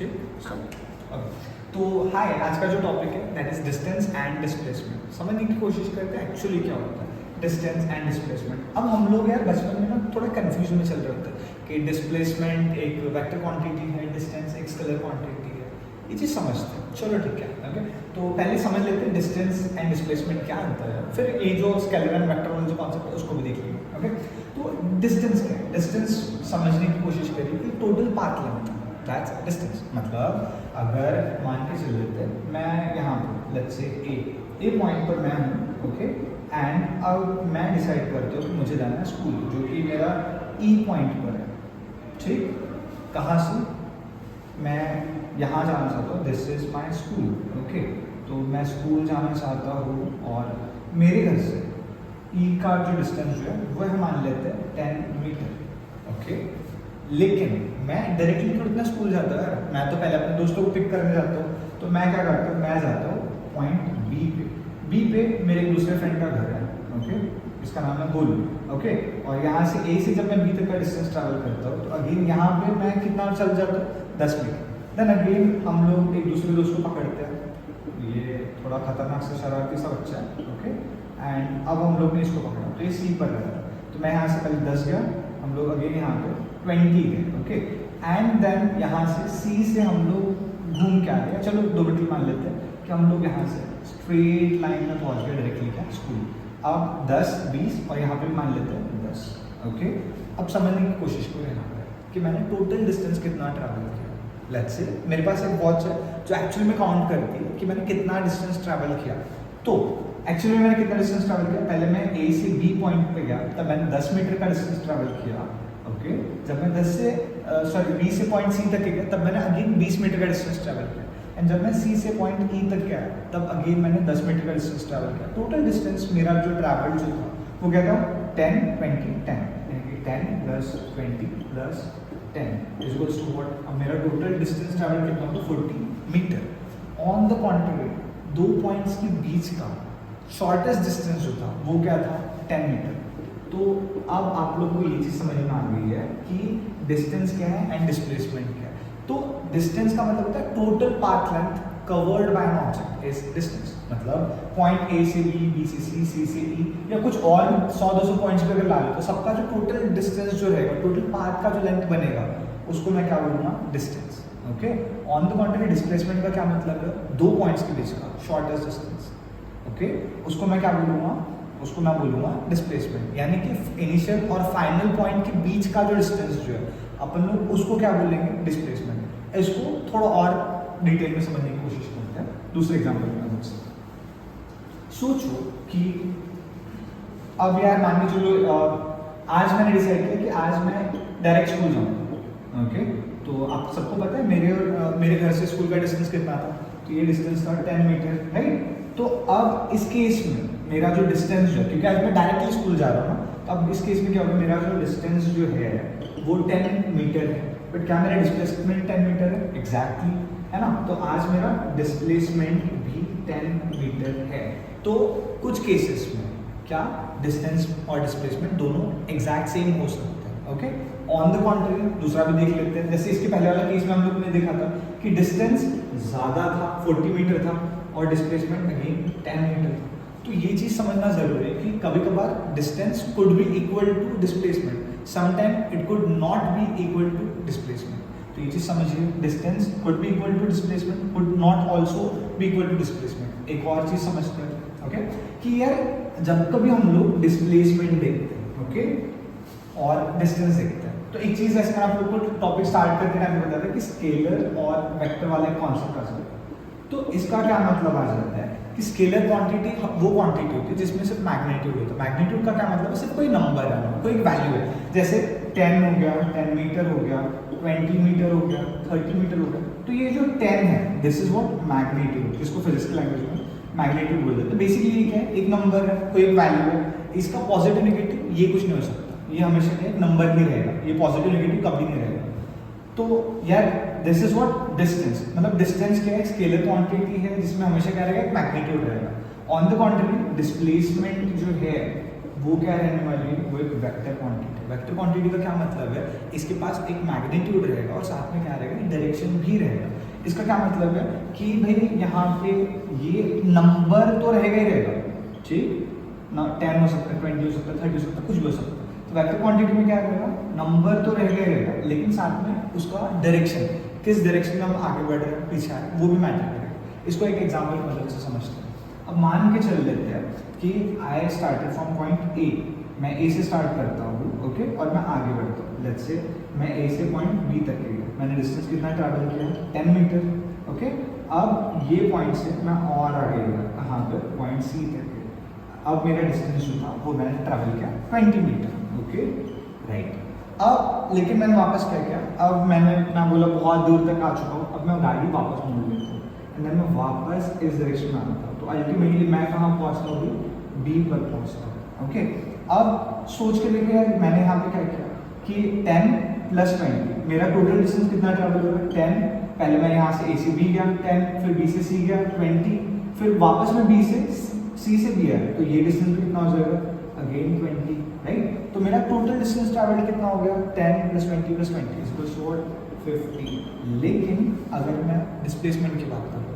ठीक। तो हाय, आज का जो टॉपिक है that is distance and displacement. समझने की कोशिश करते हैं एक्चुअली क्या होता है डिस्टेंस एंड डिस्प्लेसमेंट। अब हम लोग यार बचपन में ना थोड़ा कंफ्यूजन में चल रहे होते हैं कि डिस्प्लेसमेंट एक वेक्टर क्वांटिटी है, डिस्टेंस एक स्केलर क्वांटिटी है। ये चीज़ समझते हैं, चलो ठीक है। ओके, तो पहले समझ लेते हैं डिस्टेंस एंड डिस्प्लेसमेंट क्या होता है, फिर ये जो स्केलर एंड वेक्टर वाला जो कॉन्सेप्ट है उसको भी देख लेंगे। ओके, तो डिस्टेंस क्या है? डिस्टेंस समझने की कोशिश करिए कि total path length, that's distance. मतलब अगर मान के चल लेते हैं मैं यहाँ पर लेट्स से ए पॉइंट पर मैं हूँ, ओके, एंड अब मैं डिसाइड करता हूँ कि मुझे जाना है स्कूल, जो कि मेरा ई पॉइंट पर है। ठीक, कहाँ से? मैं यहाँ जाना चाहता हूँ, this is my school. Okay, तो मैं स्कूल जाना चाहता हूँ और मेरे घर से ई का जो डिस्टेंस जो है वह मान लेते हैं 10 मीटर। ओके, लेकिन मैं डायरेक्टली थोड़ी ना स्कूल जाता है, मैं तो पहले अपने दोस्तों को पिक करने जाता हूँ। तो मैं क्या करता हूँ, मैं जाता हूँ पॉइंट बी पे मेरे एक दूसरे फ्रेंड का घर है। ओके, इसका नाम है गोलू। ओके, और यहाँ से ए से जब मैं बी तक का डिस्टेंस ट्रैवल करता हूँ तो अगेन यहाँ पे मैं कितना चल जाता हूँ, 10 मीटर। देन अगेन हम लोग एक दूसरे दोस्त को पकड़ते हैं, ये थोड़ा खतरनाक सा शरारती सा बच्चा है। ओके, एंड अब हम लोग ने इसको पकड़ा तो ये सी पर गया, तो मैं यहाँ से पहले 10 गया, हम लोग अगेन यहाँ पे 20 गए। ओके, एंड देन यहाँ से सी से हम लोग घूम के आ गए, चलो 2 मीटर मान लेते हैं कि हम लोग यहाँ से स्ट्रेट लाइन में पहुँच गए डायरेक्टली क्या स्कूल। अब 10, 20 और यहाँ पे मान लेते हैं 10। ओके, अब समझने की कोशिश करो यहाँ पर कि मैंने टोटल डिस्टेंस कितना ट्रैवल किया। लेट्स से मेरे पास एक वॉच है जो एक्चुअली में काउंट करती है कि मैंने कितना डिस्टेंस ट्रैवल किया। तो एक्चुअली मैंने कितना डिस्टेंस ट्रैवल किया, पहले मैं ए से बी पॉइंट पे गया तब मैंने 10 मीटर का डिस्टेंस ट्रैवल किया। ओके, जब मैं 10 से बी से पॉइंट सी तक गया तब मैंने अगेन 20 मीटर का डिस्टेंस ट्रैवल किया, एंड जब मैं सी से पॉइंट ई तक गया तब अगेन मैंने 10 मीटर का डिस्टेंस ट्रैवल किया। टोटल डिस्टेंस मेरा जो ट्रैवल जो था वो क्या था, 10 20 10, यानी कि 10 + 20 + 10 इज इक्वल्स टू व्हाट। अब मेरा टोटल डिस्टेंस ट्रैवल कितना होगा, 40 मीटर। ऑन द कॉन्ट्री, 2 पॉइंट्स के बीच का शॉर्टेस्ट डिस्टेंस जो था वो क्या था, 10 मीटर। तो अब आप लोग को ये चीज़ समझ में आ गई है कि डिस्टेंस क्या है एंड डिस्प्लेसमेंट क्या है। तो डिस्टेंस का मतलब होता है total path length covered by an object is distance. मतलब पॉइंट ए से बी से सी से ई या कुछ और 100-200 पॉइंट्स पे अगर ला लो तो सबका जो टोटल डिस्टेंस जो रहेगा, टोटल पाथ का जो लेंथ बनेगा उसको मैं क्या बोलूँगा, distance. Okay, on the contrary displacement का क्या मतलब है, 2 पॉइंट्स के बीच का शॉर्टेस्ट डिस्टेंस। ओके, उसको मैं क्या बोलूँगा, उसको मैं बोलूँगा डिस्प्लेसमेंट। यानी कि इनिशियल और फाइनल पॉइंट के बीच का जो डिस्टेंस जो है अपन लोग उसको क्या बोलेंगे, डिस्प्लेसमेंट। इसको थोड़ा और डिटेल में समझने की कोशिश करते हैं दूसरे एग्जाम्पल में। सोचो कि अब यार मान के चलो आज मैंने डिसाइड किया कि आज मैं डायरेक्ट स्कूल जाऊँगा। ओके, तो आप सबको पता है मेरे घर से स्कूल का डिस्टेंस कितना था, तो ये डिस्टेंस था 10 मीटर, राइट। तो अब इस केस में मेरा जो डिस्टेंस जो है, क्योंकि आज मैं डायरेक्टली स्कूल जा रहा हूँ ना, तो अब इस केस में क्या होगा, मेरा जो डिस्टेंस जो है वो 10 मीटर है, बट क्या मेरा डिस्प्लेसमेंट 10 मीटर है, एग्जैक्टली, है ना। तो आज मेरा डिस्प्लेसमेंट भी 10 मीटर है। तो कुछ केसेस में क्या डिस्टेंस और डिस्प्लेसमेंट दोनों एग्जैक्ट सेम हो सकते हैं। ओके, ऑन द कॉन्ट्री दूसरा भी देख लेते हैं। जैसे इसके पहले वाला केस में हम लोग ने देखा था कि डिस्टेंस ज़्यादा था, 40 मीटर था, और डिस्प्लेसमेंट अगेन 10 मीटर था। तो ये चीज़ समझना जरूरी है कि कभी कभार distance could be equal to displacement, sometime it could not be equal to displacement. तो ये चीज़ समझिए, distance could be equal to displacement, could not also be equal to displacement. एक और चीज़ समझते हैं, ओके, कि यार जब कभी हम लोग डिस्प्लेसमेंट देखते हैं, ओके, और डिस्टेंस देखते हैं, तो एक चीज़ ऐसे मैं आप लोग को टॉपिक स्टार्ट करते टाइम बताया था कि स्केलर और वेक्टर वाला एक कॉन्सेप्ट आ जाता है। तो इसका क्या मतलब आ जाता है कि स्केलर क्वांटिटी वो क्वांटिटी होती है जिसमें सिर्फ मैग्नीट्यूड होता है। मैग्नीट्यूड का क्या मतलब है, सिर्फ कोई नंबर है, कोई वैल्यू है। जैसे 10 हो गया, 10 मीटर हो गया, 20 मीटर हो गया, 30 मीटर हो गया। तो ये जो 10 है, दिस इज व्हाट मैग्नीट्यूड, जिसको फिजिक्स की लैंग्वेज में मैग्नीट्यूड बोलते हैं। तो बेसिकली ये क्या है, एक नंबर है, कोई एक वैल्यू है, इसका पॉजिटिव नेगेटिव ये कुछ नहीं हो सकता, ये हमेशा एक नंबर ही रहेगा, ये पॉजिटिव नेगेटिव कभी नहीं रहेगा। तो यार दिस इज व्हाट डिस्टेंस, मतलब डिस्टेंस क्या है, स्केलर क्वांटिटी है जिसमें हमेशा क्या रहेगा, एक मैग्नीट्यूड रहेगा। ऑन द कॉन्ट्री डिस्प्लेसमेंट जो है वो क्या रहने वाली है, वो एक वेक्टर क्वांटिटी। वेक्टर क्वांटिटी का क्या मतलब है, इसके पास एक मैग्नीट्यूड रहेगा और साथ में क्या रहेगा, डायरेक्शन भी रहेगा। इसका क्या मतलब है कि भाई यहाँ पे ये नंबर तो रहेगा ही रहेगा, ठीक ना, 10 हो सकता है, 20 हो सकता है, 30 हो सकता है, कुछ भी हो सकता है। तो वेक्टर क्वांटिटी में क्या रहेगा, नंबर तो रहेगा ही रहेगा, लेकिन साथ में उसका डायरेक्शन, किस डायरेक्शन में हम आगे बढ़ रहे हैं, पीछे आ रहे हैं, वो भी मैटर करेगा। इसको एक एग्जाम्पल की मदद से समझते हैं। अब मान के चल लेते हैं कि I started from point A, मैं ए से स्टार्ट करता हूँ, ओके, और मैं आगे बढ़ता हूँ। लेट्स से मैं ए से पॉइंट बी तक गया, मैंने डिस्टेंस कितना ट्रैवल किया, 10 मीटर, ओके। अब ये पॉइंट से मैं और आगे गया, कहाँ पे, पॉइंट सी तक गया। अब मेरा डिस्टेंस जो था वो मैंने ट्रैवल किया 20 मीटर, ओके, राइट। अब लेकिन मैंने वापस क्या किया, अब मैं बोला बहुत दूर तक आ चुका हूँ, अब मैं गाड़ी वापस मोड़ लेता हूँ एंड देन मैं वापस इस डायरेक्शन में आता हूँ। तो अल्टीमेटली मैं कहाँ पहुँचता हूँ, बी पर पहुँचता हूँ, ओके। अब सोच के देखो यार, मैंने यहाँ पे क्या किया कि 10 + 20 मेरा टोटल डिस्टेंस कितना ट्रैवल होगा, 10। पहले मैं यहाँ से ए से बी गया 10, फिर बी से सी गया 20, फिर वापस में बी से सी से बी आया, तो ये डिस्टेंस भी कितना हो जाएगा, अगेन 20, राइट। तो मेरा टोटल डिस्टेंस ट्रैवल कितना हो गया, 10 + 20 + 20 = 50। लेकिन अगर मैं डिस्प्लेसमेंट की बात करूँ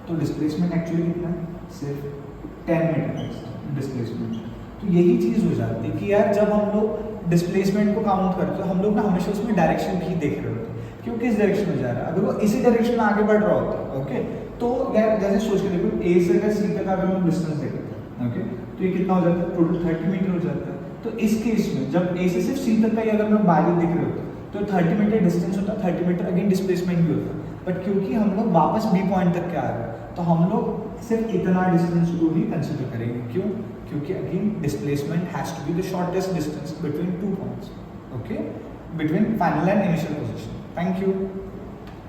तो डिस्प्लेसमेंट एक्चुअली कितना है, सिर्फ 10 मीटर डिस्प्लेसमेंट। तो यही चीज़ हो जाती है कि यार जब हम लोग डिस्प्लेसमेंट को काउंट करते हैं तो हम लोग ना हमेशा उसमें डायरेक्शन भी देख रहे होते हैं, क्यों किस डायरेक्शन में जा रहा है। अगर वो इसी डायरेक्शन में आगे बढ़ रहा होता है, ओके, तो यार जैसे सोच के देखो, ए से अगर सी तक अगर हम डिस्टेंस देखते हैं, ओके, तो ये कितना हो जाता है, टोटल 30 मीटर हो जाता है। तो इस केस में जब ए से सिर्फ सी तक का ही अगर हम बाहर देख रहे होते तो 30 मीटर डिस्टेंस होता है, 30 मीटर अगेन डिस्प्लेसमेंट भी होता है। बट क्योंकि हम लोग वापस बी पॉइंट तक के आ रहे हैं तो हम लोग सिर्फ इतना डिस्टेंस को ही कंसिडर करेंगे। क्यों, क्योंकि again displacement has to be the shortest distance between 2 points, okay, between final and initial position. Thank you.